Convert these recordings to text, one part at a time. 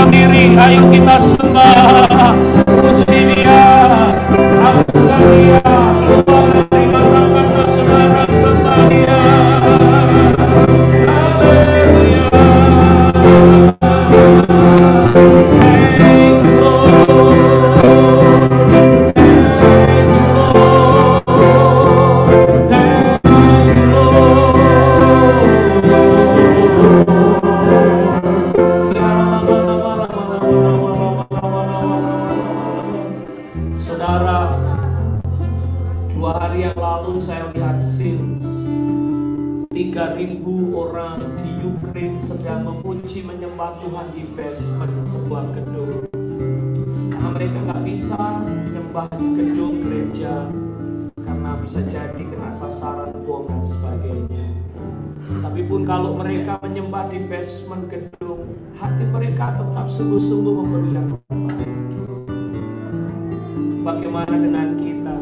dalam diri, ayo kita sembah, puji Dia, sambutkan Dia, keluar dari martabatnya saudara, sembah Dia. Haleluya. Thank you Lord, thank you Lord, thank you Lord. Saudara, 2 hari yang lalu saya lihat scene 3.000 orang di Ukraine sedang memuji menyembah Tuhan di basement sebuah gedung. Karena mereka nggak bisa menyembah di gedung gereja karena bisa jadi kena sasaran bom dan sebagainya. Tapi pun kalau mereka menyembah di basement gedung, hati mereka tetap sungguh-sungguh memberi yang terbaik. Bagaimana dengan kita?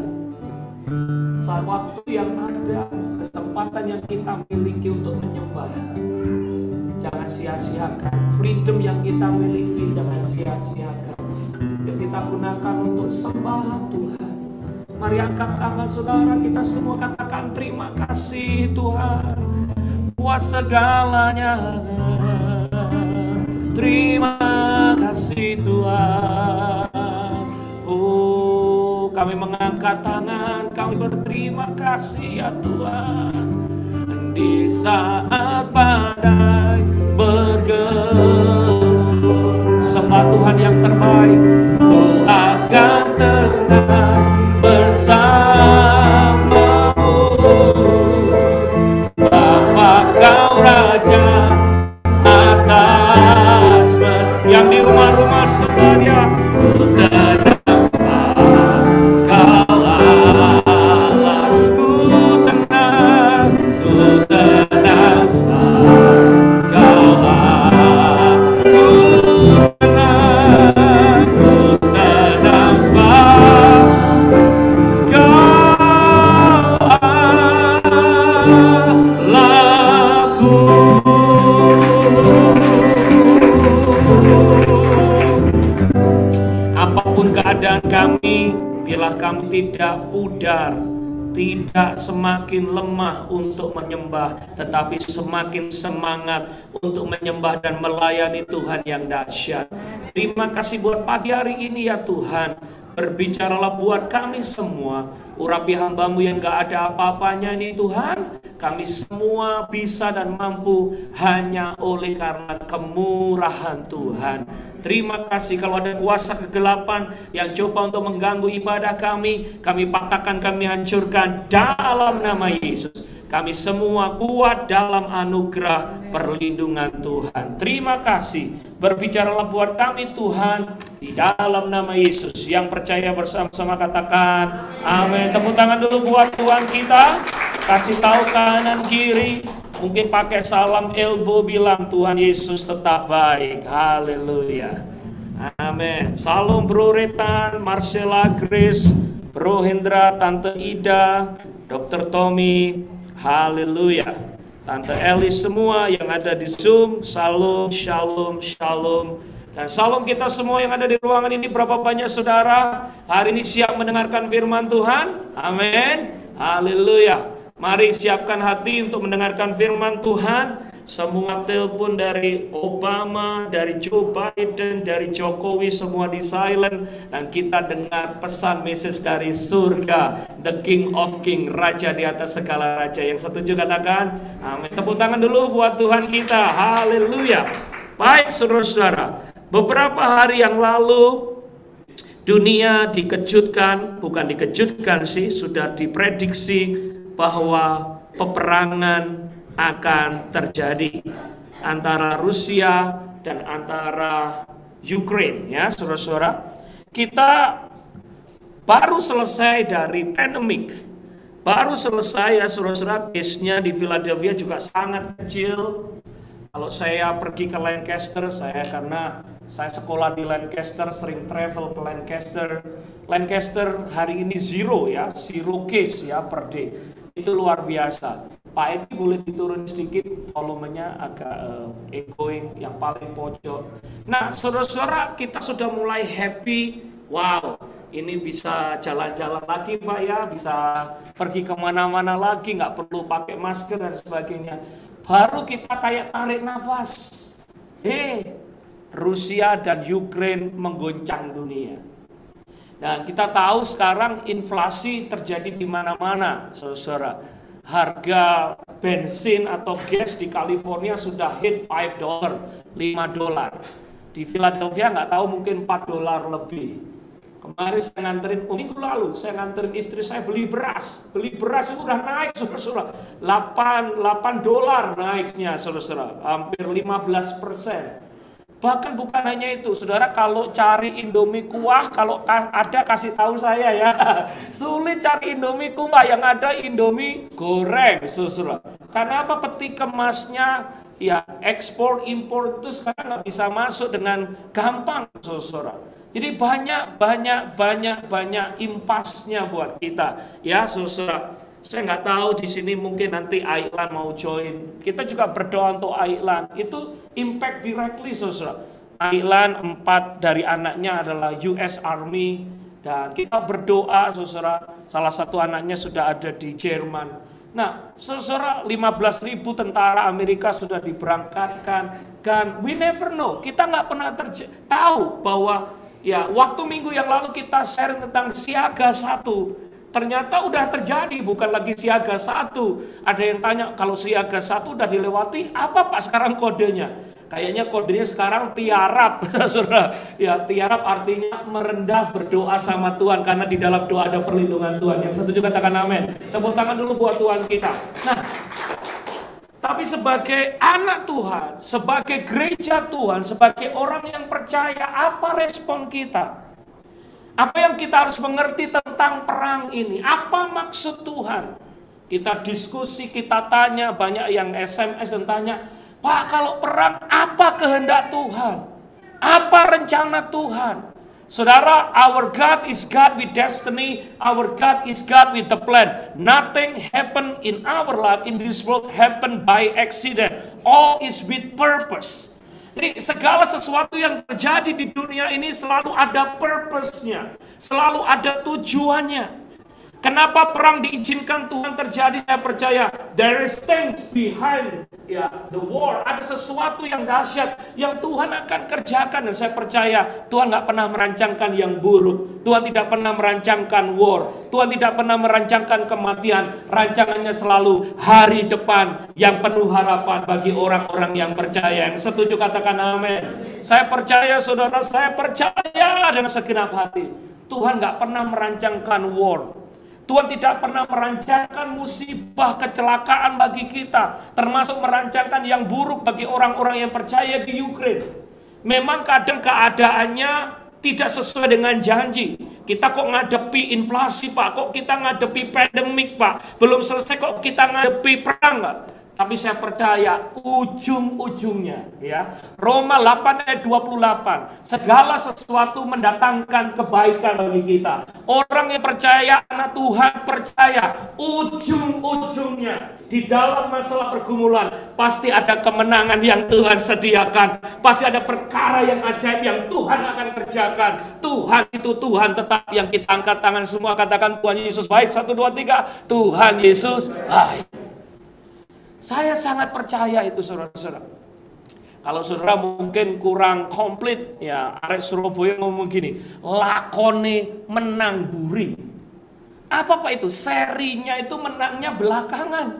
Saat waktu yang ada, kesempatan yang kita miliki untuk menyembah, jangan sia-siakan. Freedom yang kita miliki, jangan sia-siakan. Yuk kita gunakan untuk sembah Tuhan. Mari angkat tangan saudara, kita semua katakan terima kasih Tuhan, buat segalanya. Terima kasih Tuhan. Kami mengangkat tangan, kami berterima kasih ya Tuhan. Di saat badai bergelur, sembah Tuhan yang terbaik. Ku akan tenang bersamamu, Bapa Kau Raja atas yang di rumah-rumah sembah Dia. Ku tenang kami tidak pudar, tidak semakin lemah untuk menyembah, tetapi semakin semangat untuk menyembah dan melayani Tuhan yang dahsyat. Terima kasih buat pagi hari ini ya Tuhan. Berbicaralah buat kami semua. Urapi hamba-Mu yang gak ada apa-apanya ini Tuhan. Kami semua bisa dan mampu hanya oleh karena kemurahan Tuhan. Terima kasih. Kalau ada kuasa kegelapan yang coba untuk mengganggu ibadah kami patahkan, kami hancurkan dalam nama Yesus. Kami semua buat dalam anugerah perlindungan Tuhan. Terima kasih. Berbicaralah buat kami Tuhan, di dalam nama Yesus. Yang percaya bersama-sama katakan amin. Tepuk tangan dulu buat Tuhan kita. Kasih tahu kanan kiri. Mungkin pakai salam elbow, bilang Tuhan Yesus tetap baik. Haleluya. Amin. Salam Bro Retan, Marcella, Grace, Bro Hendra, Tante Ida, Dr. Tommy. Haleluya. Tante Elis semua yang ada di Zoom, salam, shalom, shalom. Dan salam kita semua yang ada di ruangan ini. Berapa banyak saudara hari ini siap mendengarkan firman Tuhan? Amin. Haleluya. Mari siapkan hati untuk mendengarkan firman Tuhan. Semua telepon dari Obama, dari Joe Biden, dari Jokowi semua di silent. Dan kita dengar pesan message dari surga, The King of King, Raja di atas segala raja. Yang setuju katakan amin. Tepuk tangan dulu buat Tuhan kita. Haleluya. Baik saudara-saudara, beberapa hari yang lalu dunia dikejutkan, bukan dikejutkan sih, sudah diprediksi bahwa peperangan akan terjadi antara Rusia dan antara Ukraine, ya saudara-saudara. Kita baru selesai dari pandemik, baru selesai ya saudara-saudara. Case-nya di Philadelphia juga sangat kecil. Kalau saya pergi ke Lancaster, karena saya sekolah di Lancaster, sering travel ke Lancaster. Lancaster hari ini zero case ya per day. Itu luar biasa. Pak Edi boleh diturun sedikit, volumenya agak echoing yang paling pojok. Nah, saudara-saudara, kita sudah mulai happy. Wow, ini bisa jalan-jalan lagi Pak ya, bisa pergi kemana-mana lagi, nggak perlu pakai masker dan sebagainya. Baru kita kayak tarik nafas. Rusia dan Ukraine menggoncang dunia. Dan kita tahu sekarang inflasi terjadi di mana-mana, saudara. Harga bensin atau gas di California sudah hit $5, $5. Di Philadelphia nggak tahu mungkin $4 lebih. Kemarin saya nganterin, minggu lalu saya nganterin istri saya beli beras. Beli beras itu udah naik, saudara-saudara. $8 naiknya, saudara-saudara. Hampir 15%. Bahkan bukan hanya itu, saudara, kalau cari Indomie kuah, kalau ada kasih tahu saya ya. Sulit cari Indomie kuah, yang ada Indomie goreng, saudara. Karena apa? Peti kemasnya, ya ekspor impor itu sekarang nggak bisa masuk dengan gampang, saudara. Jadi banyak impasnya buat kita, ya saudara. Saya nggak tahu di sini mungkin nanti Aiklan mau join. Kita juga berdoa untuk Aiklan. Itu impact directly, saudara. Aiklan 4 dari anaknya adalah US Army, dan kita berdoa, saudara. Salah satu anaknya sudah ada di Jerman. Nah, saudara, 15.000 tentara Amerika sudah diberangkatkan, dan we never know. Kita nggak pernah tahu bahwa ya waktu minggu yang lalu kita share tentang siaga 1. Ternyata udah terjadi, bukan lagi siaga 1. Ada yang tanya, kalau siaga 1 udah dilewati, apa Pak sekarang kodenya? Kayaknya kodenya sekarang tiarap, saudara. Ya, tiarap artinya merendah berdoa sama Tuhan, karena di dalam doa ada perlindungan Tuhan. Yang setuju katakan amin. Tepuk tangan dulu buat Tuhan kita. Nah, tapi sebagai anak Tuhan, sebagai gereja Tuhan, sebagai orang yang percaya, apa respon kita? Apa yang kita harus mengerti tentang perang ini? Apa maksud Tuhan? Kita diskusi, kita tanya, banyak yang SMS dan tanya, Pak, kalau perang apa kehendak Tuhan? Apa rencana Tuhan? Saudara, our God is God with destiny, our God is God with the plan. Nothing happen in our life in this world happen by accident. All is with purpose. Jadi segala sesuatu yang terjadi di dunia ini selalu ada purpose-nya, selalu ada tujuannya. Kenapa perang diizinkan Tuhan terjadi? Saya percaya there is things behind the war. Ada sesuatu yang dahsyat yang Tuhan akan kerjakan, dan saya percaya Tuhan nggak pernah merancangkan yang buruk. Tuhan tidak pernah merancangkan war. Tuhan tidak pernah merancangkan kematian. Rancangannya selalu hari depan yang penuh harapan bagi orang-orang yang percaya. Yang setuju katakan amin. Saya percaya, saudara, saya percaya dengan segenap hati. Tuhan nggak pernah merancangkan war. Tuhan tidak pernah merancangkan musibah, kecelakaan bagi kita, termasuk merancangkan yang buruk bagi orang-orang yang percaya di Ukraine. Memang kadang keadaannya tidak sesuai dengan janji. Kita kok ngadepi inflasi, Pak, kok kita ngadepi pandemik, Pak, belum selesai kok kita ngadepi perang, Pak. Tapi saya percaya ujung-ujungnya, ya, Roma 8 ayat 28, segala sesuatu mendatangkan kebaikan bagi kita. Orang yang percaya, anak Tuhan percaya, ujung-ujungnya di dalam masalah pergumulan pasti ada kemenangan yang Tuhan sediakan, pasti ada perkara yang ajaib yang Tuhan akan kerjakan. Tuhan itu Tuhan tetap. Yang kita angkat tangan semua, katakan Tuhan Yesus baik. 1, 2, 3, Tuhan Yesus baik. Saya sangat percaya itu, saudara-saudara. Kalau saudara mungkin kurang komplit, ya, arek Surabaya ngomong gini, lakone menang buri. Apa Pak itu? Serinya itu menangnya belakangan.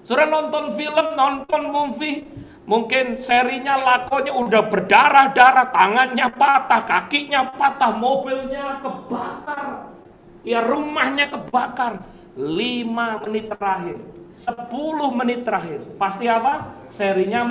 Saudara nonton film, nonton movie, mungkin serinya lakonnya udah berdarah-darah, tangannya patah, kakinya patah, mobilnya kebakar, ya rumahnya kebakar. 5 menit terakhir, 10 menit terakhir, pasti apa? Serinya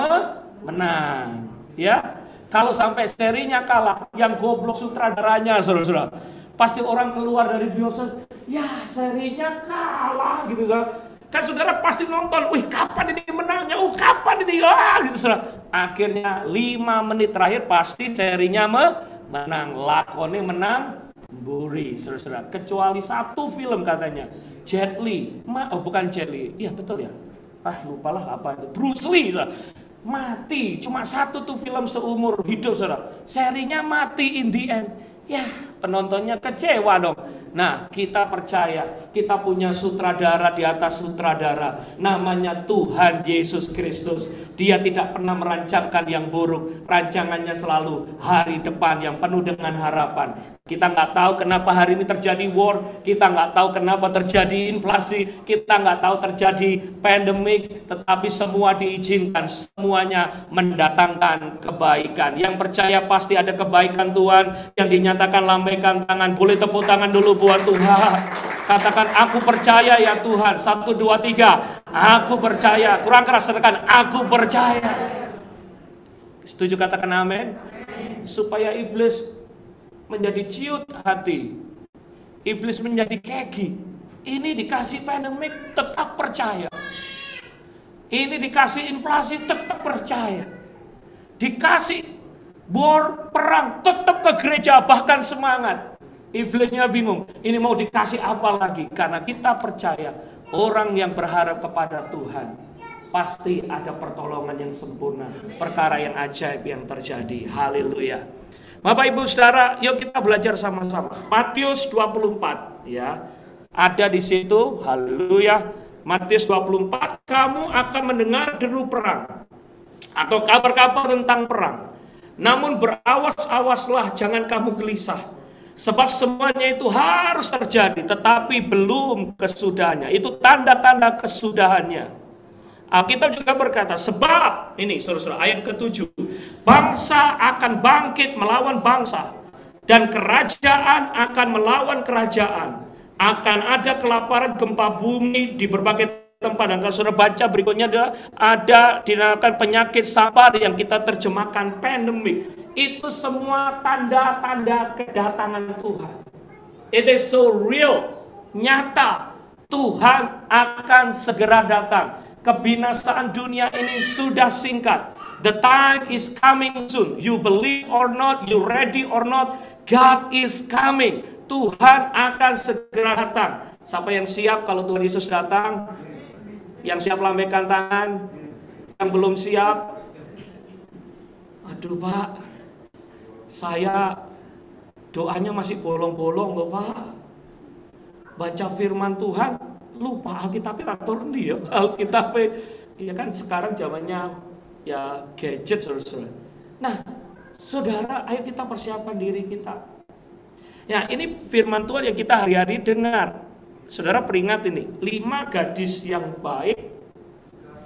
menang, ya. Kalau sampai serinya kalah, yang goblok sutradaranya, saudara-saudara. Pasti orang keluar dari bioskop, ya serinya kalah, gitu, saudara. Kan saudara pasti nonton, wih kapan ini menangnya, kapan ini, gitu, saudara. Akhirnya 5 menit terakhir pasti serinya menang, lakonnya menang buri, saudara-saudara. Kecuali satu film katanya, Jet Li, bukan Jet Li, iya betul ya, lupalah apa itu, Bruce Lee lah. Mati, cuma satu tuh film seumur hidup saudara, serinya mati in the end. Ya, penontonnya kecewa dong. Nah, kita percaya kita punya sutradara di atas sutradara, namanya Tuhan Yesus Kristus. Dia tidak pernah merancangkan yang buruk, rancangannya selalu hari depan yang penuh dengan harapan. Kita nggak tahu kenapa hari ini terjadi war, kita nggak tahu kenapa terjadi inflasi, kita nggak tahu terjadi pandemik, tetapi semua diizinkan, semuanya mendatangkan kebaikan. Yang percaya pasti ada kebaikan Tuhan yang dinyatakan, lambaikan tangan. Boleh tepuk tangan dulu buat Tuhan. Katakan, aku percaya ya Tuhan. 1, 2, 3. Aku percaya. Kurang keras, katakan, aku percaya. Setuju, katakan amin. Supaya iblis menjadi ciut hati, iblis menjadi keki. Ini dikasih pandemik tetap percaya, ini dikasih inflasi tetap percaya, dikasih war perang tetap ke gereja, bahkan semangat. Iblisnya bingung, ini mau dikasih apa lagi? Karena kita percaya orang yang berharap kepada Tuhan pasti ada pertolongan yang sempurna, perkara yang ajaib yang terjadi. Haleluya. Bapak Ibu Saudara, yuk kita belajar sama-sama. Matius 24 ya. Ada di situ, haleluya. Matius 24, kamu akan mendengar deru perang atau kabar-kabar tentang perang. Namun berawas-awaslah, jangan kamu gelisah. Sebab semuanya itu harus terjadi, tetapi belum kesudahannya. Itu tanda-tanda kesudahannya. Alkitab juga berkata, sebab, ini saudara-saudara, ayat ke-7, bangsa akan bangkit melawan bangsa, dan kerajaan akan melawan kerajaan. Akan ada kelaparan, gempa bumi di berbagai tempat. Dan kalau saudara baca berikutnya ada dinamakan penyakit sabar yang kita terjemahkan pandemik. Itu semua tanda-tanda kedatangan Tuhan. It is so real, nyata. Tuhan akan segera datang. Kebinasaan dunia ini sudah singkat. The time is coming soon. You believe or not, you ready or not, God is coming. Tuhan akan segera datang. Siapa yang siap kalau Tuhan Yesus datang? Yang siap lambaikan tangan. Yang belum siap, aduh Pak, saya doanya masih bolong-bolong loh Pak. Baca firman Tuhan, lupa Alkitabnya turun dia. Alkitabnya, ya kan sekarang zamannya ya gadget saudara. Nah, saudara, ayo kita persiapkan diri kita. Ya, ini firman Tuhan yang kita hari-hari dengar. Saudara peringat ini, 5 gadis yang baik,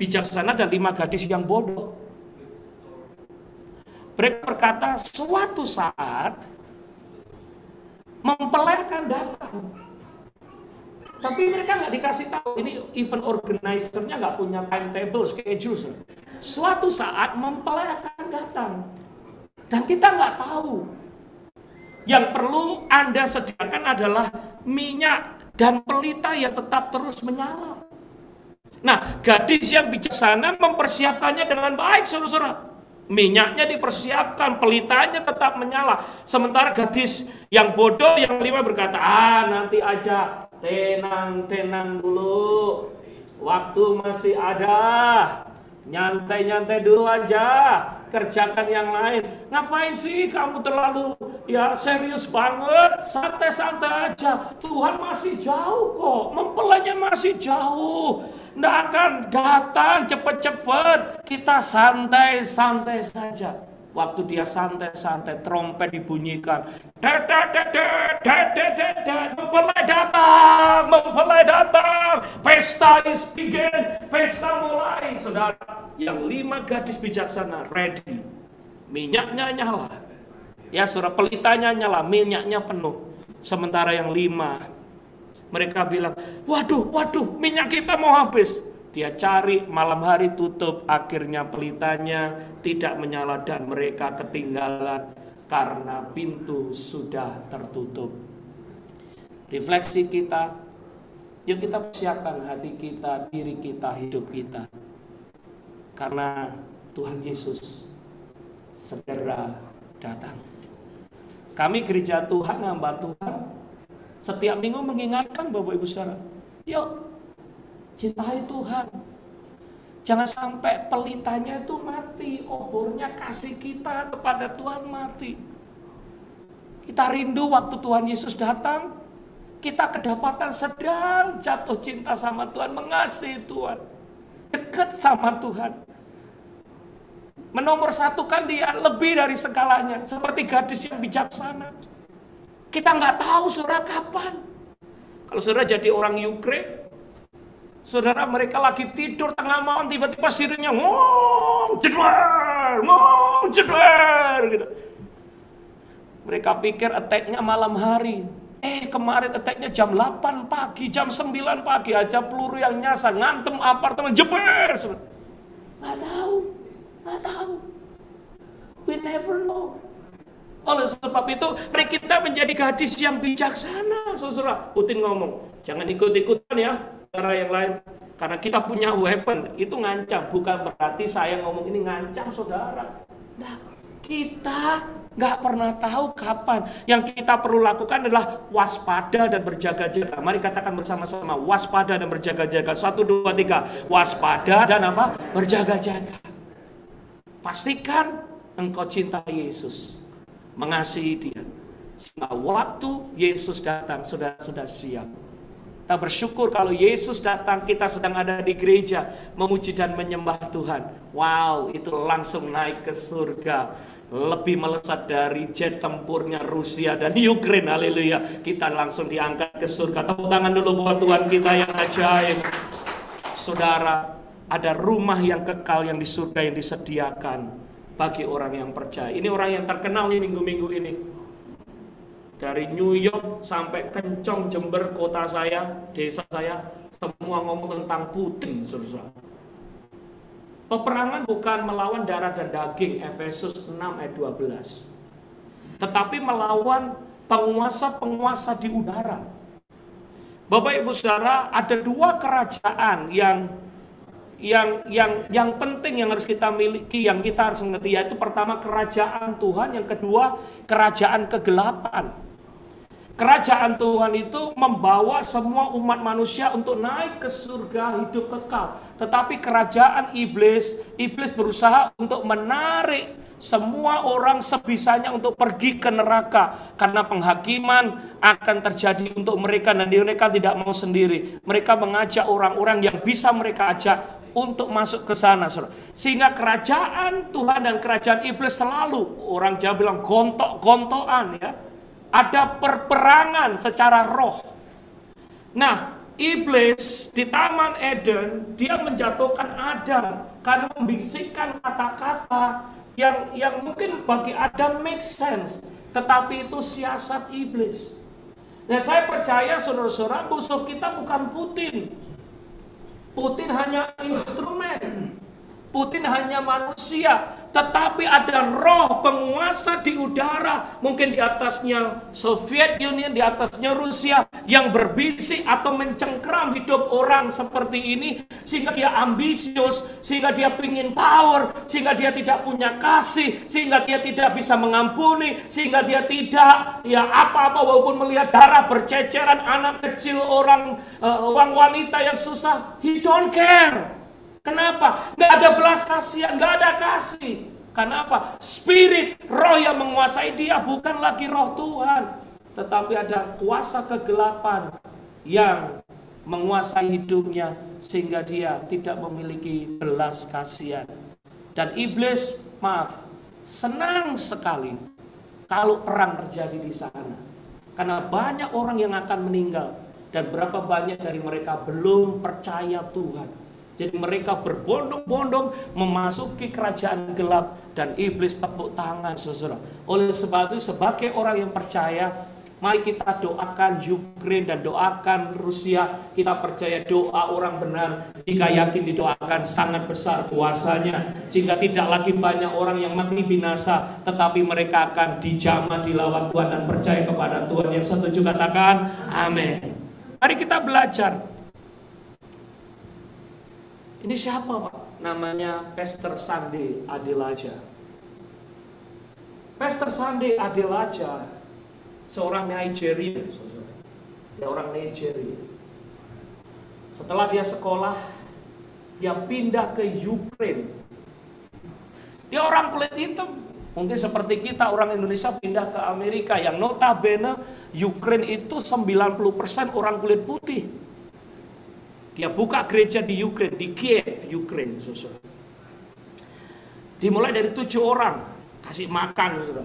bijaksana, dan 5 gadis yang bodoh. Mereka berkata, suatu saat mempelai akan datang. Tapi mereka nggak dikasih tahu. Ini event organizer-nya nggak punya timetable, schedule. Suatu saat mempelai akan datang. Dan kita nggak tahu. Yang perlu Anda sediakan adalah minyak dan pelita yang tetap terus menyala. Nah, gadis yang bijaksana mempersiapkannya dengan baik, saudara-saudara. Minyaknya dipersiapkan, pelitanya tetap menyala. Sementara gadis yang bodoh, yang 5 berkata, nanti aja, tenang dulu. Waktu masih ada. Nyantai-nyantai dulu aja, kerjakan yang lain. Ngapain sih kamu terlalu serius banget? Santai-santai aja. Tuhan masih jauh kok, mempelainya masih jauh. Nggak akan datang cepet-cepet. Kita santai-santai saja. Waktu dia santai-santai, trompet dibunyikan. Mempelai datang. Pesta is begin. Pesta mulai, saudara. Yang 5 gadis bijaksana ready. Minyaknya nyala. Ya, saudara, pelitanya nyala, minyaknya penuh. Sementara yang 5, mereka bilang, waduh, minyak kita mau habis. Dia cari, malam hari tutup, akhirnya pelitanya tidak menyala dan mereka ketinggalan karena pintu sudah tertutup. Refleksi kita, yuk kita persiapkan hati kita, diri kita, hidup kita. Karena Tuhan Yesus segera datang. Kami gereja Tuhan, hamba Tuhan, setiap minggu mengingatkan Bapak Ibu Saudara, yuk cintai Tuhan. Jangan sampai pelitanya itu mati, obornya kasih kita kepada Tuhan mati. Kita rindu waktu Tuhan Yesus datang, kita kedapatan sedang jatuh cinta sama Tuhan, mengasihi Tuhan, dekat sama Tuhan. Menomorsatukan Dia lebih dari segalanya, seperti gadis yang bijaksana. Kita nggak tahu saudara kapan. Kalau saudara jadi orang Ukraine, saudara mereka lagi tidur tengah malam, tiba-tiba sirinnya ngong jedar gitu. Mereka pikir attack-nya malam hari. Kemarin attack-nya jam 8 pagi, jam 9 pagi aja peluru yang nyasar, ngantem apartemen, jeber. Nggak tahu. We never know. Oleh sebab itu, mari kita menjadi gadis yang bijaksana, saudara. Putin ngomong, jangan ikut-ikutan ya, cara yang lain. Karena kita punya weapon, itu ngancam. Bukan berarti saya ngomong ini ngancam, saudara. Nah, kita nggak pernah tahu kapan. Yang kita perlu lakukan adalah waspada dan berjaga-jaga. Mari katakan bersama-sama, waspada dan berjaga-jaga. 1, 2, 3. Waspada dan apa? Berjaga-jaga. Pastikan engkau cinta Yesus, mengasihi Dia, sehingga waktu Yesus datang sudah siap. Kita bersyukur kalau Yesus datang, kita sedang ada di gereja memuji dan menyembah Tuhan. Wow, itu langsung naik ke surga, lebih melesat dari jet tempurnya Rusia dan Ukraine. Haleluya, kita langsung diangkat ke surga. Tepuk tangan dulu buat Tuhan kita yang ajaib. Saudara, ada rumah yang kekal yang di surga yang disediakan bagi orang yang percaya. Ini orang yang terkenal nih minggu-minggu ini. Dari New York sampai Kencong, Jember, kota saya, desa saya, semua ngomong tentang Putin, saudara. Peperangan bukan melawan darah dan daging, Efesus 6 ayat 12. Tetapi melawan penguasa-penguasa di udara. Bapak Ibu Saudara, ada dua kerajaan yang penting yang harus kita miliki, yang kita harus mengerti, yaitu pertama kerajaan Tuhan, yang kedua kerajaan kegelapan. Kerajaan Tuhan itu membawa semua umat manusia untuk naik ke surga hidup kekal. Tetapi kerajaan iblis berusaha untuk menarik semua orang sebisanya untuk pergi ke neraka. Karena penghakiman akan terjadi untuk mereka dan mereka tidak mau sendiri. Mereka mengajak orang-orang yang bisa mereka ajak untuk masuk ke sana, saudara. Sehingga kerajaan Tuhan dan kerajaan iblis selalu, orang Jawa bilang gontok-gontokan ya. Ada perperangan secara roh. Nah, iblis di Taman Eden, dia menjatuhkan Adam karena membisikkan kata-kata yang mungkin bagi Adam make sense, tetapi itu siasat iblis. Nah, saya percaya saudara-saudara, musuh kita bukan Putin. Putin hanya instrumen. Putin hanya manusia, tetapi ada roh penguasa di udara, mungkin di atasnya Soviet Union, di atasnya Rusia, yang berbisik atau mencengkram hidup orang seperti ini, sehingga dia ambisius, sehingga dia ingin power, sehingga dia tidak punya kasih, sehingga dia tidak bisa mengampuni, sehingga dia tidak apa-apa walaupun melihat darah berceceran, anak kecil, orang wanita yang susah, he don't care. Kenapa? Nggak ada belas kasihan, nggak ada kasih. Kenapa? Spirit, roh yang menguasai dia bukan lagi roh Tuhan, tetapi ada kuasa kegelapan yang menguasai hidupnya sehingga dia tidak memiliki belas kasihan. Dan iblis, senang sekali kalau perang terjadi di sana. Karena banyak orang yang akan meninggal dan berapa banyak dari mereka belum percaya Tuhan. Jadi mereka berbondong-bondong memasuki kerajaan gelap dan iblis tepuk tangan, saudara. Oleh sebab itu sebagai orang yang percaya, mari kita doakan Ukraine dan doakan Rusia. Kita percaya doa orang benar, jika yakin didoakan, sangat besar kuasanya. Sehingga tidak lagi banyak orang yang mati binasa, tetapi mereka akan dijamah dilawan Tuhan dan percaya kepada Tuhan. Yang setuju katakan amin. Mari kita belajar. Ini siapa, Pak? Namanya Pastor Sunday Adelaja. Pastor Sunday Adelaja seorang Nigeria, dia orang Nigeria. Setelah dia sekolah, Dia pindah ke Ukraine. Dia orang kulit hitam. Mungkin seperti kita orang Indonesia pindah ke Amerika. Yang notabene Ukraine itu 90% orang kulit putih. Dia buka gereja di Ukraine, di Kiev, Ukraine. Dimulai dari 7 orang. Kasih makan gitu.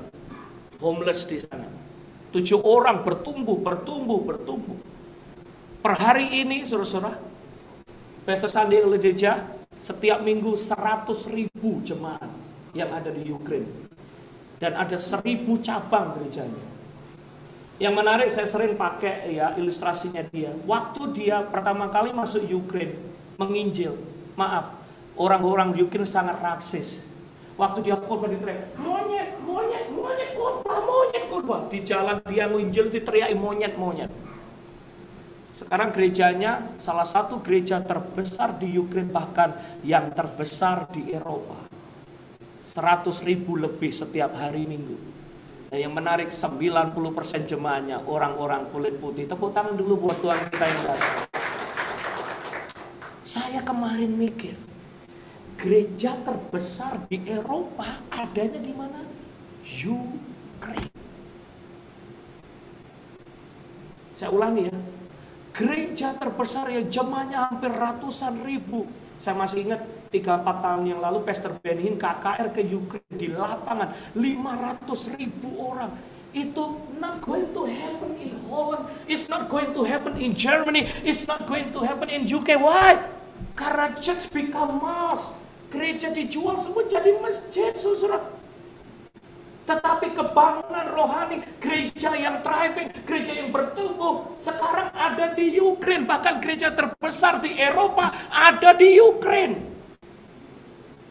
Homeless di sana. 7 orang bertumbuh. Per hari ini, saudara-saudara, Pastor Sandi gereja setiap minggu 100.000 jemaat yang ada di Ukraine. Dan ada 1.000 cabang gerejanya. Yang menarik, saya sering pakai ya ilustrasinya dia. Waktu dia pertama kali masuk Ukraine, menginjil, maaf, orang-orang Ukraine sangat rasis. Waktu dia khotbah diteriak, monyet khotbah. Di jalan dia menginjil diteriaki monyet. Sekarang gerejanya salah satu gereja terbesar di Ukraine, bahkan yang terbesar di Eropa. 100.000 lebih setiap hari Minggu. Dan yang menarik 90% jemaahnya orang-orang kulit putih. Tepuk tangan dulu buat Tuhan kita yang datang. Saya kemarin mikir, gereja terbesar di Eropa adanya di mana? Ukraine. Saya ulangi ya. Gereja terbesar yang jemaahnya hampir ratusan ribu. Saya masih ingat 3-4 tahun yang lalu Pastor Benhin KKR ke Ukraine di lapangan 500.000 orang. Itu not going to happen in Holland, it's not going to happen in Germany, it's not going to happen in UK. Why? Karena church become mosque. Gereja dijual semua jadi masjid, saudara. Tetapi kebangunan rohani, gereja yang thriving, gereja yang bertumbuh, sekarang ada di Ukraine. Bahkan gereja terbesar di Eropa ada di Ukraine.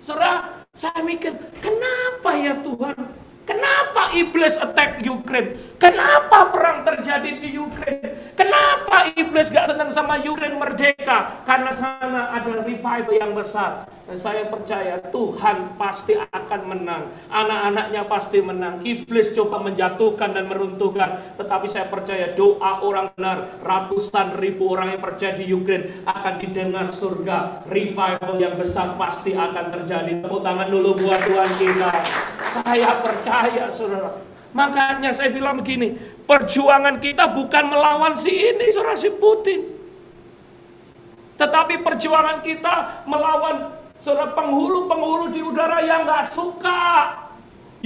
Saudara, saya mikir, kenapa ya Tuhan? Kenapa iblis attack Ukraine? Kenapa perang terjadi di Ukraine? Kenapa iblis gak senang sama Ukraine merdeka? Karena sana ada revival yang besar. Dan saya percaya Tuhan pasti akan menang. Anak-anaknya pasti menang. Iblis coba menjatuhkan dan meruntuhkan. Tetapi saya percaya doa orang benar, ratusan ribu orang yang percaya di Ukraine akan didengar surga. Revival yang besar pasti akan terjadi. Tepuk tangan dulu buat Tuhan kita. Saya percaya, saudara. Makanya saya bilang begini, perjuangan kita bukan melawan si ini, saudara, si Putin. Tetapi perjuangan kita melawan, saudara, penghulu-penghulu di udara yang gak suka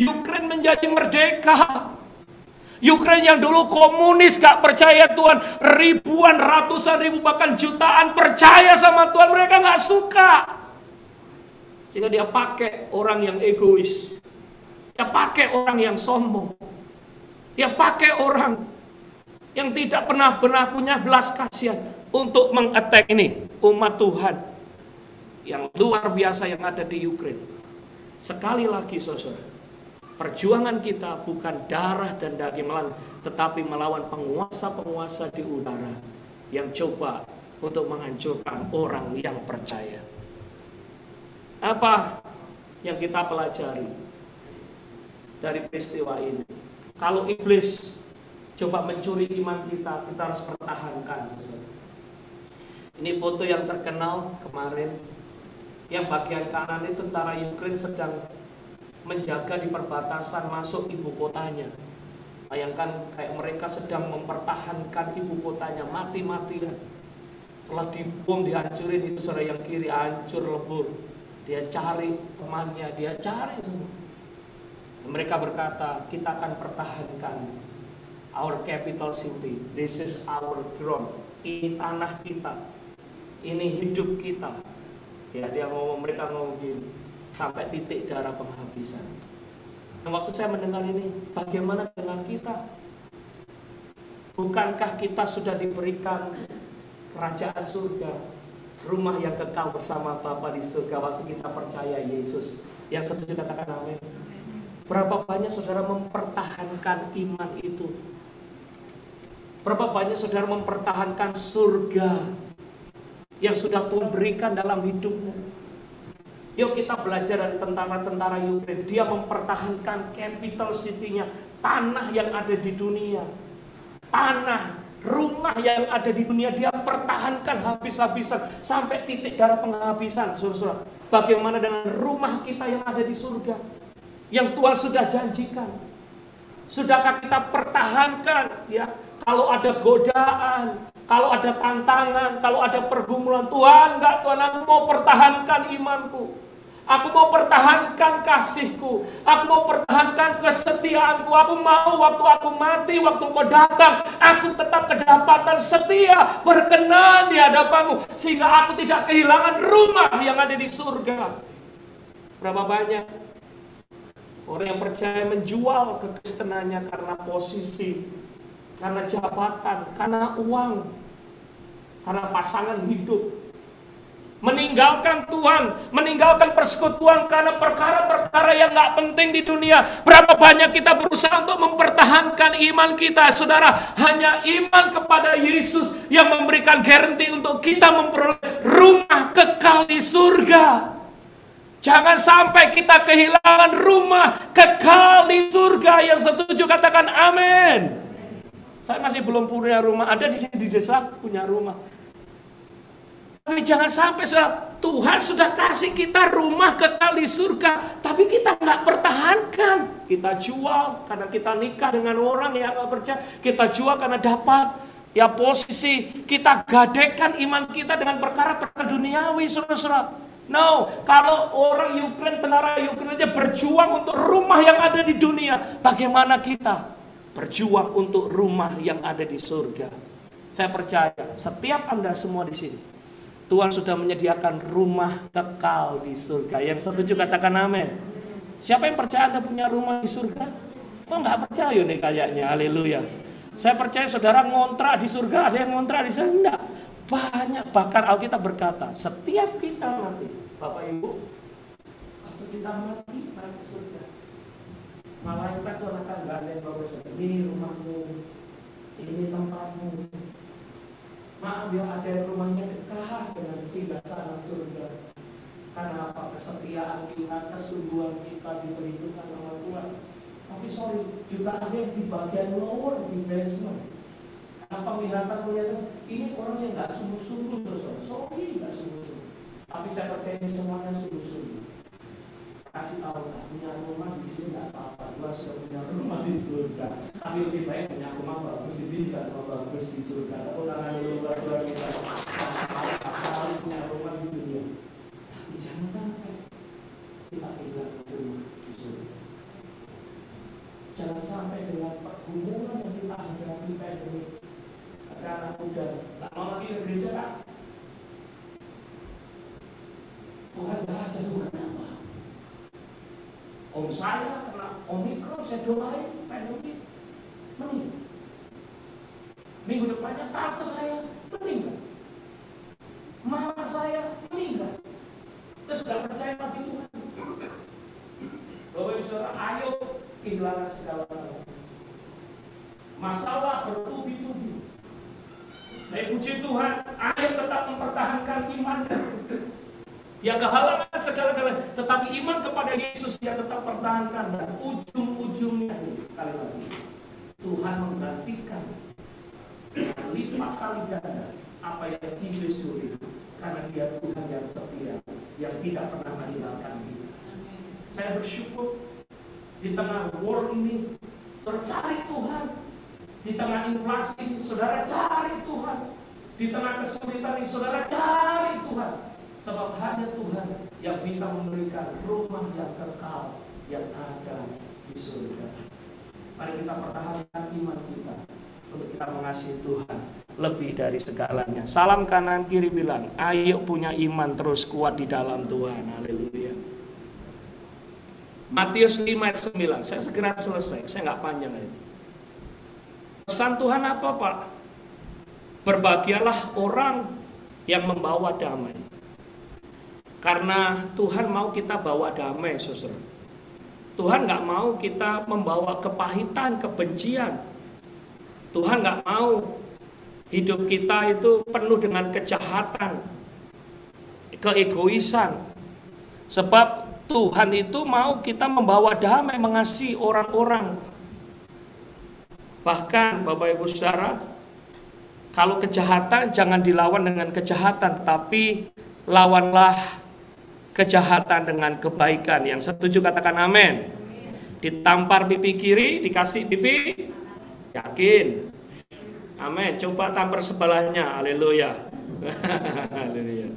Ukraine menjadi merdeka. Ukraine yang dulu komunis, gak percaya Tuhan, ribuan, ratusan ribu, bahkan jutaan percaya sama Tuhan, mereka gak suka. Sehingga dia pakai orang yang egois. Dia pakai orang yang sombong. Dia pakai orang yang tidak pernah punya belas kasihan untuk mengattack ini umat Tuhan yang luar biasa yang ada di Ukraine. Sekali lagi, saudara, perjuangan kita bukan darah dan daging melawan, tetapi melawan penguasa-penguasa di udara yang coba untuk menghancurkan orang yang percaya. Apa yang kita pelajari dari peristiwa ini? Kalau iblis coba mencuri iman kita, kita harus pertahankan. Ini foto yang terkenal kemarin. Yang bagian kanan itu tentara Ukraine sedang menjaga di perbatasan masuk ibu kotanya. Bayangkan kayak mereka sedang mempertahankan ibu kotanya mati-matian. Setelah dibom, dihancurin, itu saudara yang kiri hancur lebur. Dia cari temannya, dia cari semua. Mereka berkata, kita akan pertahankan our capital city. This is our ground. Ini tanah kita. Ini hidup kita. Ya, mereka ngomong gini, sampai titik darah penghabisan. Dan waktu saya mendengar ini, bagaimana dengan kita? Bukankah kita sudah diberikan kerajaan surga, rumah yang kekal bersama Bapa di surga waktu kita percaya Yesus? Yang setuju katakan amin. Berapa banyak saudara mempertahankan iman itu? Berapa banyak saudara mempertahankan surga yang sudah Tuhan berikan dalam hidupmu? Yuk kita belajar dari tentara-tentara Ukraine. Dia mempertahankan capital city-nya, tanah yang ada di dunia. Tanah Rumah yang ada di dunia dia pertahankan habis-habisan sampai titik darah penghabisan, saudara-saudara. Bagaimana dengan rumah kita yang ada di surga, yang Tuhan sudah janjikan? Sudahkah kita pertahankan ya? Kalau ada godaan, kalau ada tantangan, kalau ada pergumulan, Tuhan aku mau pertahankan imanku. Aku mau pertahankan kasihku. Aku mau pertahankan kesetiaanku. Aku mau waktu aku mati, waktu kau datang, aku tetap kedapatan setia, berkenan di hadapanmu. Sehingga aku tidak kehilangan rumah yang ada di surga. Berapa banyak orang yang percaya menjual kekristenannya karena posisi, karena jabatan, karena uang, karena pasangan hidup. Meninggalkan Tuhan, meninggalkan persekutuan karena perkara-perkara yang gak penting di dunia. Berapa banyak kita berusaha untuk mempertahankan iman kita, saudara. Hanya iman kepada Yesus yang memberikan garansi untuk kita memperoleh rumah kekal di surga. Jangan sampai kita kehilangan rumah kekal di surga. Yang setuju katakan amin. Saya masih belum punya rumah. Ada di sini di desa punya rumah. Tapi jangan sampai Tuhan sudah kasih kita rumah kekal di surga, tapi kita nggak pertahankan. Kita jual karena kita nikah dengan orang yang nggak percaya. Kita jual karena dapat ya posisi. Kita gadekan iman kita dengan perkara-perkara duniawi, saudara-saudara. No, kalau orang Ukraina, tentara Ukraina berjuang untuk rumah yang ada di dunia, bagaimana kita berjuang untuk rumah yang ada di surga? Saya percaya setiap Anda semua di sini, Tuhan sudah menyediakan rumah kekal di surga. Yang setuju katakan amin. Siapa yang percaya Anda punya rumah di surga? Kok nggak percaya nih kayaknya, haleluya. Saya percaya saudara ngontrak di surga, ada yang ngontrak di sana. Enggak. Banyak, bahkan Alkitab berkata, setiap kita mati, Bapak Ibu, waktu kita mati surga. Malaikat Tuhan akan gandeng Bapak Ibu, ini rumahmu, ini tempatmu. Maaf ya, ada yang rumahnya dekat dengan sana surga. Karena apa? Kesetiaan kita, kesungguhan kita diperhitungkan oleh Tuhan. Tapi sorry, juga ada yang di bagian lower, di basement. Karena penglihatan melihat ini orang yang nggak sungguh-sungguh, sorry nggak sungguh-sungguh. Tapi saya percaya ini semuanya sungguh-sungguh. Kasih tahu lah, punya rumah di sini nggak apa-apa. Gua sudah punya rumah di surga. Tapi lebih baik punya rumah bagus di sini, nggak rumah bagus di surga. Tapi tangan dulu buat Tuhan kita. Harus punya rumah di dunia. Tapi jangan sampai kita kehilangan rumah di surga. Jangan sampai dengan pergumulan yang kita hadapi kayak ini. Ada anak muda, tak mau lagi ke gereja kan? Tuhan nggak ada, Tuhan apa? Om saya kena Omikron, saya doain pandemi meninggal. Minggu depannya tante saya meninggal, mama saya meninggal. Terus gak percaya lagi Tuhan. Bapak Ibu Saudara, ayo kehilangan segala-galanya. Masalah bertubi-tubi. Tapi puji Tuhan, ayo tetap mempertahankan iman. Ya kehalangan segala-galanya, tetapi iman kepada Yesus dia tetap pertahankan. Dan ujung-ujungnya sekali lagi Tuhan menggantikan lipat kali ganda apa yang iblis curi, karena dia Tuhan yang setia, yang tidak pernah meninggalkan kita. Saya bersyukur di tengah war ini, saudara cari Tuhan. Di tengah inflasi ini, saudara cari Tuhan. Di tengah kesulitan ini, saudara cari Tuhan. Sebab hanya Tuhan yang bisa memberikan rumah yang kekal yang ada di surga. Mari kita pertahankan iman kita untuk kita mengasihi Tuhan lebih dari segalanya. Salam kanan kiri bilang, ayo punya iman terus kuat di dalam Tuhan. Haleluya. Matius 5 ayat 9. Saya segera selesai, saya nggak panjang ini. Pesan Tuhan apa Pak? Berbahagialah orang yang membawa damai. Karena Tuhan mau kita bawa damai, saudara. Tuhan nggak mau kita membawa kepahitan, kebencian. Tuhan nggak mau hidup kita itu penuh dengan kejahatan, keegoisan. Sebab Tuhan itu mau kita membawa damai, mengasihi orang-orang. Bahkan Bapak Ibu Saudara, Kalau kejahatan jangan dilawan dengan kejahatan, tetapi lawanlah kejahatan dengan kebaikan. Yang setuju katakan amin. Ditampar pipi kiri, dikasih pipi yakin. Amin. Coba tampar sebelahnya. Haleluya. Haleluya.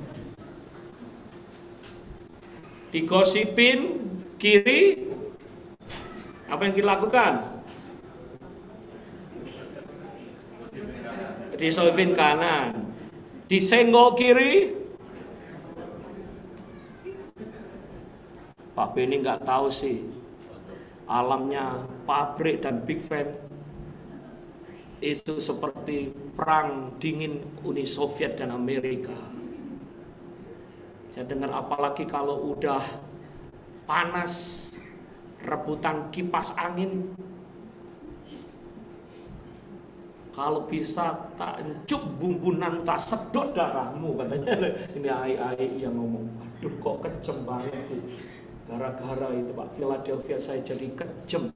Digosipin kiri, apa yang kita lakukan? Disopin kanan. Disenggol kiri. Pak Beni nggak tahu sih, alamnya pabrik dan Big Fan itu seperti perang dingin Uni Soviet dan Amerika. Saya dengar apalagi kalau udah panas, rebutan kipas angin. Kalau bisa tak encuk bumbunan, tak sedot darahmu, katanya. Ini ai yang ngomong. Aduh, kok kejem banget sih. Gara-gara itu Pak, Philadelphia saya jadi kejem.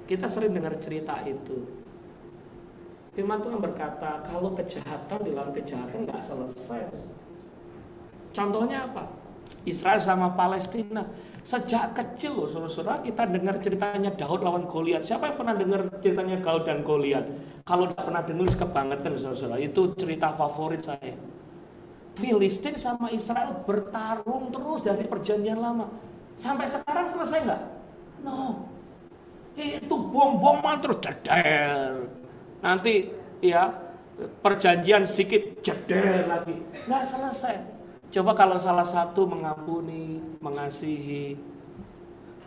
Kita sering dengar cerita itu. Firman Tuhan berkata, kalau kejahatan dilawan kejahatan nggak selesai. Contohnya apa? Israel sama Palestina. Sejak kecil loh saudara-saudara, kita dengar ceritanya Daud lawan Goliat. Siapa yang pernah dengar ceritanya Daud dan Goliat? Kalau tidak pernah dengar, kebangetan saudara-saudara. Itu cerita favorit saya. Filistin sama Israel bertarung terus dari perjanjian lama. Sampai sekarang selesai nggak? No. Itu bom-boman terus jedel. Nanti ya perjanjian sedikit jedel lagi. Nggak selesai. Coba kalau salah satu mengampuni, mengasihi,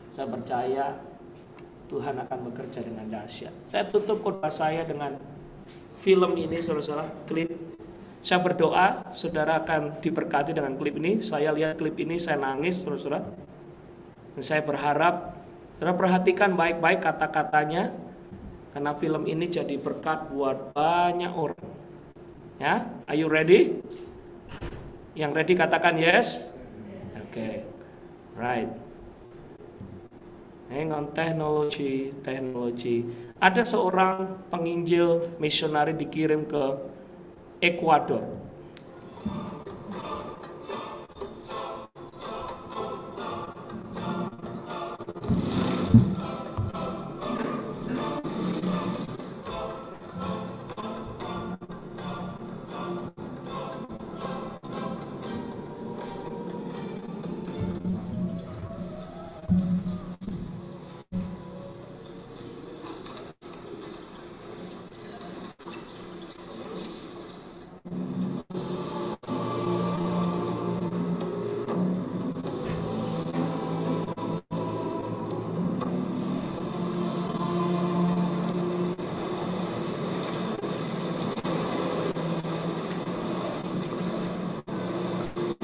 saya percaya Tuhan akan bekerja dengan dahsyat. Saya tutup khotbah saya dengan film ini, saudara-saudara, klip. Saya berdoa, saudara akan diberkati dengan klip ini. Saya lihat klip ini, saya nangis, saudara-saudara. Dan saya berharap, saudara perhatikan baik-baik kata-katanya, karena film ini jadi berkat buat banyak orang. Ya, are you ready? Yang ready katakan yes. Oke. Right. Hang on, teknologi. Ada seorang penginjil misionari dikirim ke Ekuador.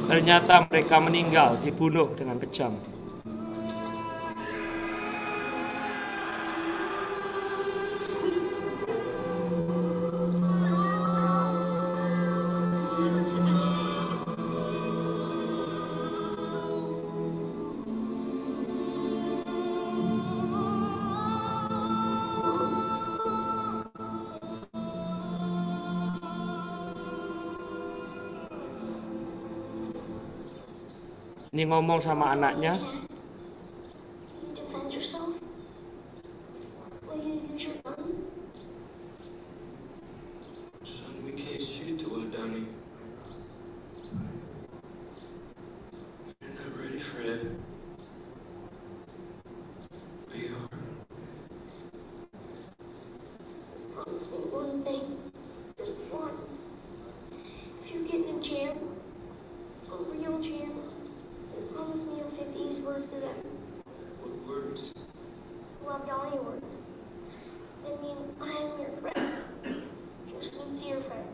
Ternyata mereka meninggal, dibunuh dengan kejam. Ini ngomong sama anaknya. Defend yourself? Will you use your guns? Son, we can't shoot the one down here. You're not ready for it. We are. Promise me one thing. Just one. If you get in jail, a real jail, promise me you'll say these words to them. What words? Love Donnie words. I mean, I am your friend. Your sincere friend.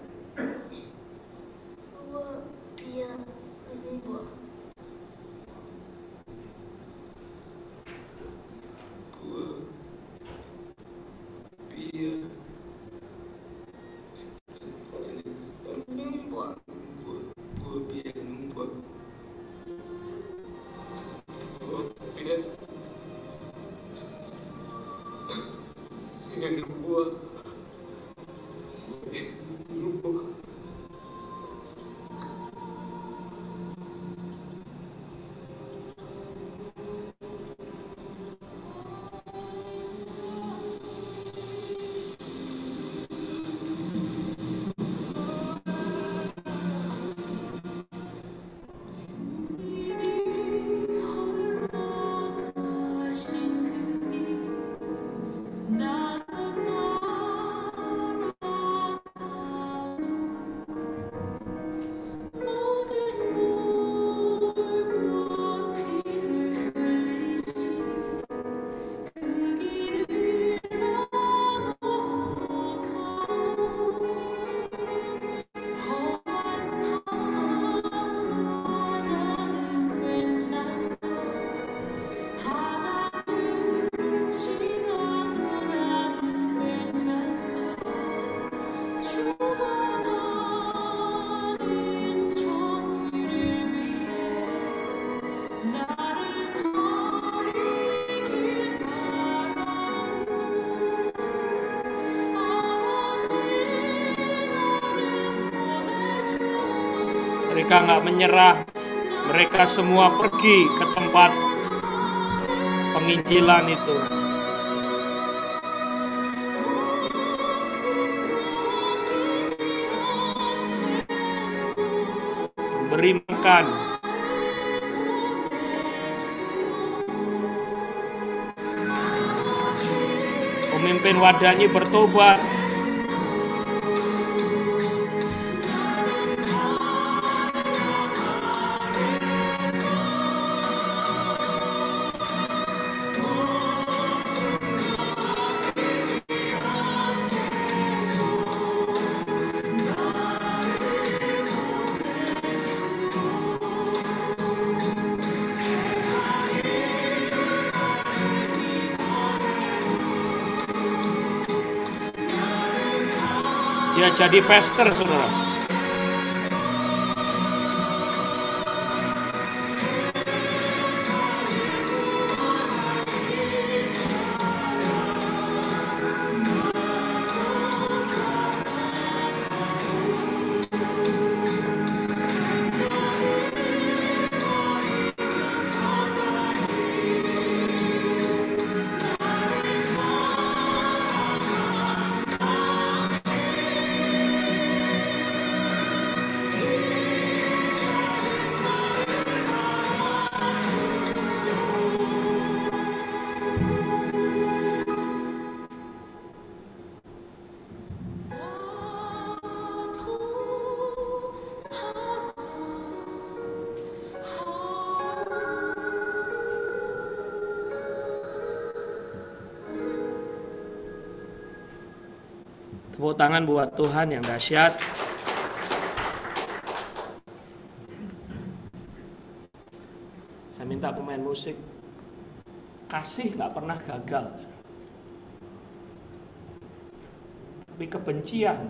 Gua dia gua. Gua. Dia. Gua. Gua biar numpa. Gua biar. pengen gua numpuk. Mereka nggak menyerah. Mereka semua pergi ke tempat penginjilan itu. Beri makan. Pemimpin Wadanyi bertobat. Dia jadi pastor, saudara. Tepuk tangan buat Tuhan yang dahsyat. Saya minta pemain musik. Kasih gak pernah gagal. Tapi kebencian,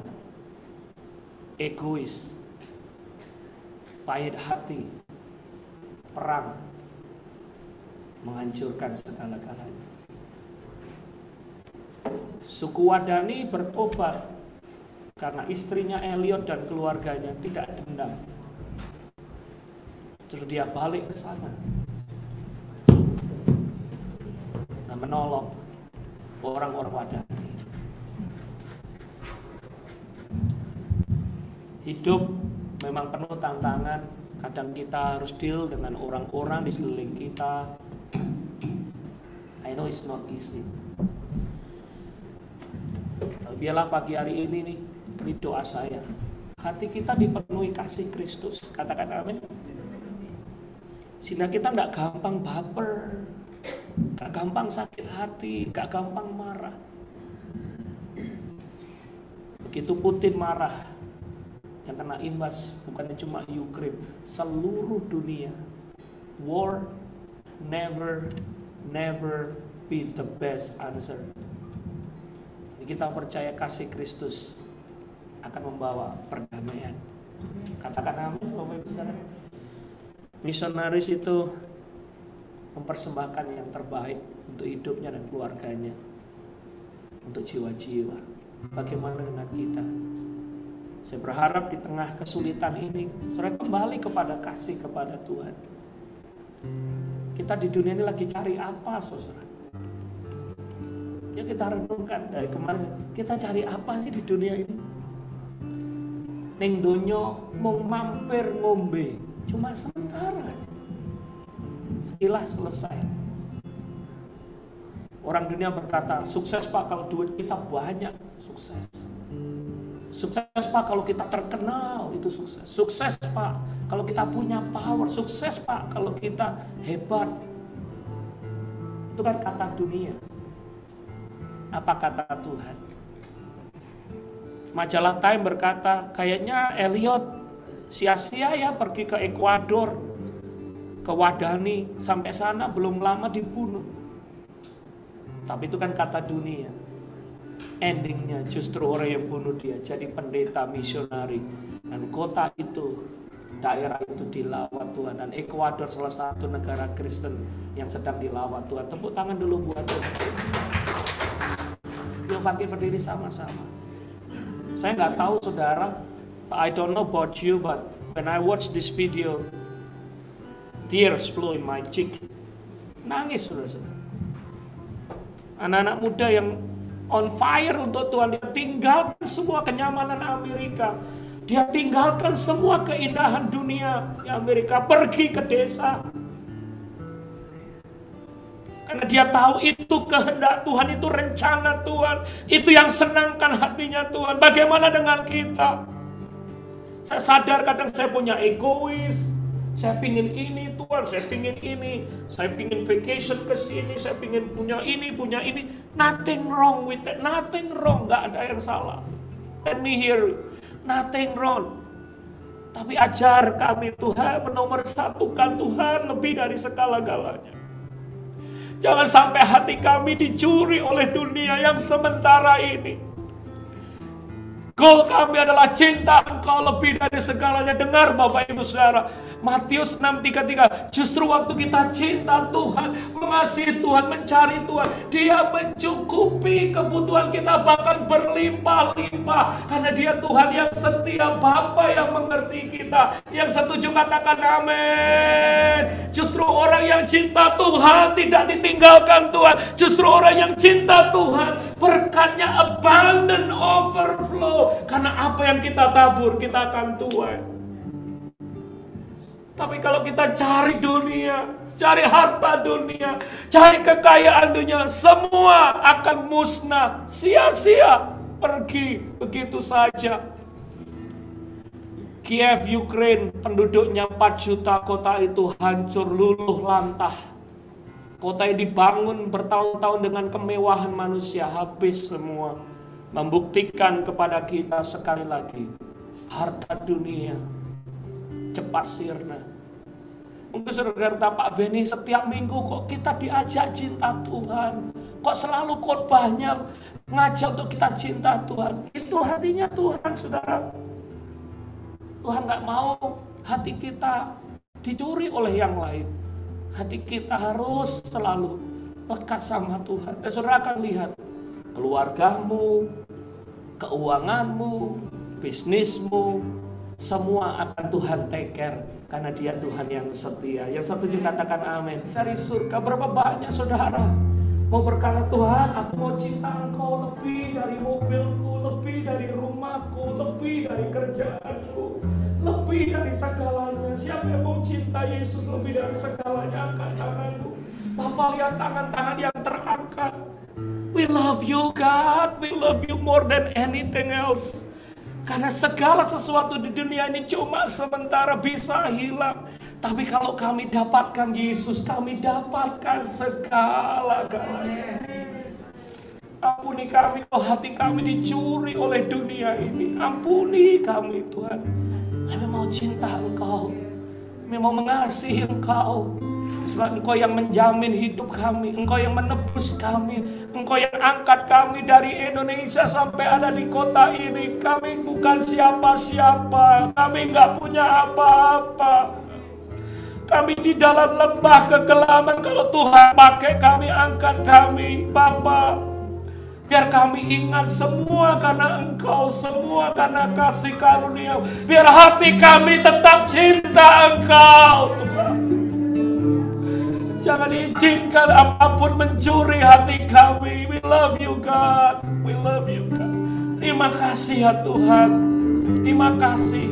egois, pahit hati, perang, menghancurkan segala-galanya. Suku Wadani bertobat karena istrinya Eliot dan keluarganya tidak dendam. Terus dia balik ke sana dan menolong orang-orang Wadani. Hidup memang penuh tantangan. Kadang kita harus deal dengan orang-orang di sekeliling kita. I know it's not easy. Biarlah pagi hari ini doa saya. Hati kita dipenuhi kasih Kristus. Katakan amin. Sehingga kita tidak gampang baper, gak gampang sakit hati, gak gampang marah. Begitu Putin marah, yang kena imbas bukannya cuma Ukraine, seluruh dunia. War never be the best answer. Kita percaya kasih Kristus akan membawa perdamaian. Katakan amin, Bapak Ibu Saudara. Misionaris itu mempersembahkan yang terbaik untuk hidupnya dan keluarganya. untuk jiwa-jiwa. Bagaimana dengan kita? Saya berharap di tengah kesulitan ini, saudara kembali kepada kasih kepada Tuhan. Kita di dunia ini lagi cari apa, saudara? Ya kita renungkan dari kemarin, kita cari apa sih di dunia ini? Ning donya mau mampir ngombe, cuma sementara aja. Sekilas selesai. Orang dunia berkata, sukses Pak kalau duit kita banyak, sukses. Sukses Pak kalau kita terkenal, itu sukses. Sukses Pak kalau kita punya power. Sukses Pak kalau kita hebat. Itu kan kata dunia. Apa kata Tuhan? Majalah Time berkata, kayaknya Elliot sia-sia ya pergi ke Ekuador, ke Wadani, sampai sana belum lama dibunuh. Tapi itu kan kata dunia. Endingnya justru orang yang bunuh dia jadi pendeta misionari. Dan kota itu, daerah itu dilawat Tuhan. Dan Ekuador salah satu negara Kristen yang sedang dilawat Tuhan. Tepuk tangan dulu buat Tuhan. Yuk bangkit berdiri sama-sama. Saya nggak tahu saudara, I don't know about you, but when I watch this video, tears flow in my cheek. Nangis saudara-saudara. Anak-anak muda yang on fire untuk Tuhan, dia tinggalkan semua kenyamanan Amerika, dia tinggalkan semua keindahan dunia di Amerika, pergi ke desa. Karena dia tahu itu kehendak Tuhan, itu rencana Tuhan, itu yang senangkan hatinya Tuhan. Bagaimana dengan kita? Saya sadar kadang saya punya egois, saya pingin ini Tuhan, saya pingin ini, saya pingin vacation ke sini, saya pingin punya ini. Nothing wrong with that, nothing wrong, nggak ada yang salah. Let me hear you, nothing wrong. Tapi ajar kami Tuhan, menomorsatukan Tuhan lebih dari segala-galanya. Jangan sampai hati kami dicuri oleh dunia yang sementara ini. Goal kami adalah cinta Engkau lebih dari segalanya. Dengar Bapak Ibu Saudara, Matius 6:33. Justru waktu kita cinta Tuhan, mengasihi Tuhan, mencari Tuhan, Dia mencukupi kebutuhan kita, bahkan berlimpah-limpah. Karena Dia Tuhan yang setia, Bapa yang mengerti kita. Yang setuju katakan amin. Justru orang yang cinta Tuhan tidak ditinggalkan Tuhan. Justru orang yang cinta Tuhan, berkatnya abundant, overflow. Karena apa yang kita tabur, kita akan tuai. Tapi kalau kita cari dunia, cari harta dunia, cari kekayaan dunia, semua akan musnah, sia-sia, pergi begitu saja. Kiev, Ukraine, penduduknya 4 juta, kota itu hancur luluh lantah. Kota yang dibangun bertahun-tahun dengan kemewahan manusia, habis semua. Membuktikan kepada kita sekali lagi, harta dunia cepat sirna. Mungkin saudara kata, Pak Benny, setiap minggu kok kita diajak cinta Tuhan, kok selalu khotbahnya ngajak untuk kita cinta Tuhan. Itu hatinya Tuhan, saudara. Tuhan gak mau hati kita dicuri oleh yang lain. Hati kita harus selalu lekat sama Tuhan. Dan saudara akan lihat keluargamu, keuanganmu, bisnismu, semua akan Tuhan take care. Karena Dia Tuhan yang setia. Yang satu juga katakan amin. Dari surga, berapa banyak saudara mau berkata, Tuhan, aku mau cinta Engkau lebih dari mobilku, lebih dari rumahku, lebih dari kerjaanku, lebih dari segalanya. Siapa yang mau cinta Yesus lebih dari segalanya? Angkat tanganmu. Bapak lihat tangan-tangan yang terangkat. We love you God, we love you more than anything else. Karena segala sesuatu di dunia ini cuma sementara, bisa hilang. Tapi kalau kami dapatkan Yesus, kami dapatkan segala-galanya. Ampuni kami kalau hati kami dicuri oleh dunia ini. Ampuni kami Tuhan. Kami mau cinta Engkau, kami mau mengasihi Engkau. Sebab Engkau yang menjamin hidup kami, Engkau yang menebus kami, Engkau yang angkat kami dari Indonesia sampai ada di kota ini. Kami bukan siapa-siapa, kami nggak punya apa-apa. Kami di dalam lembah kegelapan, kalau Tuhan pakai kami, angkat kami, Bapa. Biar kami ingat semua karena Engkau, semua karena kasih karunia. Biar hati kami tetap cinta Engkau, Tuhan. Jangan izinkan apapun mencuri hati kami. We love you, God. We love you, God. Terima kasih ya Tuhan. Terima kasih.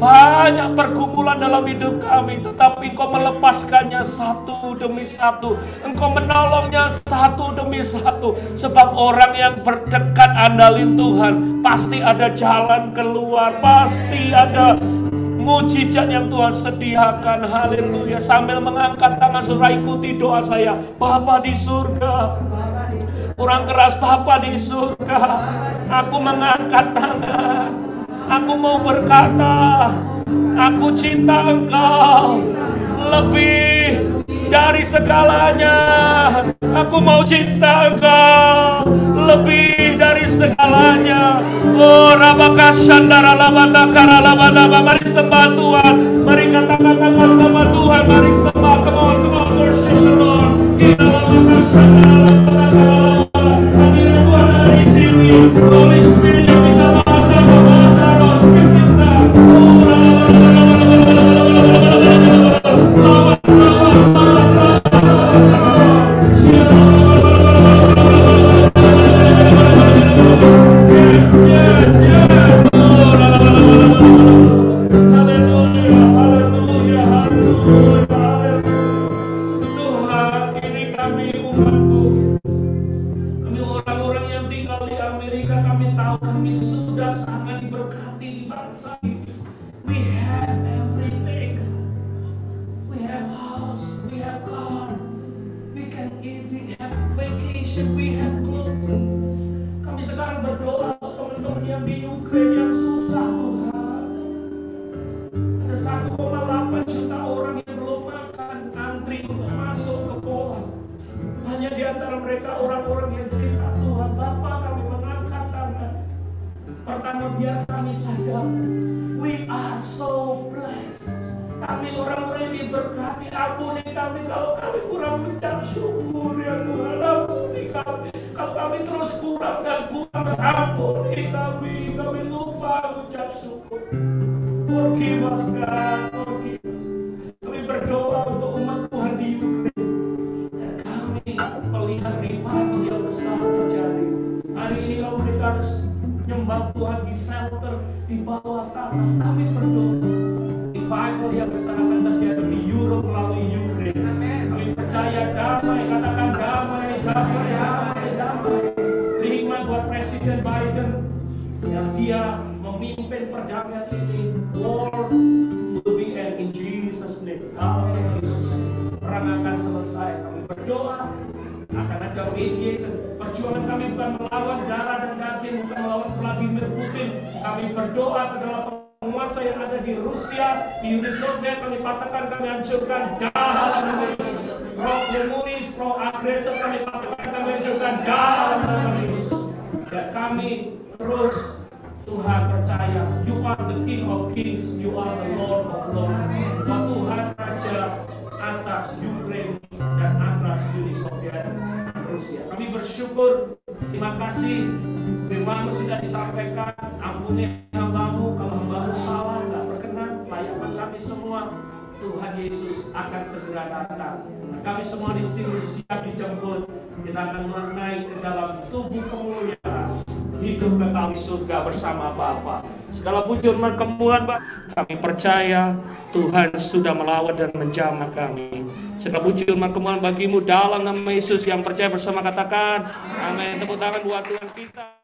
Banyak pergumulan dalam hidup kami, tetapi Engkau melepaskannya satu demi satu. Engkau menolongnya satu demi satu. Sebab orang yang berdekat andalin Tuhan, pasti ada jalan keluar, pasti ada mujizat yang Tuhan sediakan. Haleluya. Sambil mengangkat tangan, saudara ikuti doa saya. Bapa di surga, kurang keras, Bapa di surga, aku mengangkat tangan. Aku mau berkata, aku cinta Engkau lebih dari segalanya. Aku mau cinta Engkau lebih dari segalanya. Oh, Rabaka Shandara Labata Karalabada. Mari sembah Tuhan. Mari katakan sama Tuhan. Mari sembah. Come on, worship the Lord. Kita Rabaka Shandara Labata Karalabada. Hadirat Tuhan ada di sini. Holy Spirit yang bisa bahasa roh Spirit kita. Perjuangan kami bukan melawan darah dan daging, bukan melawan Vladimir Putin. Kami berdoa segala penguasa yang ada di Rusia, di Uni Soviet, kami patahkan, kami hancurkan dalam nama Yesus. Roh komunis, roh agresor kami patahkan, kami hancurkan dalam nama Yesus. Dan kami terus Tuhan percaya, You are the King of Kings, You are the Lord of Lords. Bahwa Tuhan Raja atas Ukraine dan atas Uni Soviet Rusia. Kami bersyukur, terima kasih, firman-Mu sudah disampaikan. Ampuni hamba-Mu kalau hamba-Mu salah, tidak berkenan, layakkan kami semua. Tuhan Yesus akan segera datang. Kami semua di sini siap dijemput. Kita akan naik ke dalam tubuh kemuliaan, hidup kekal di surga bersama Bapa. Segala puji hormat kemuliaan Bapa, kami percaya Tuhan sudah melawat dan menjamah kami. Segala puji hormat kemuliaan bagimu dalam nama Yesus. Yang percaya bersama katakan amin. Tepuk tangan buat Tuhan kita.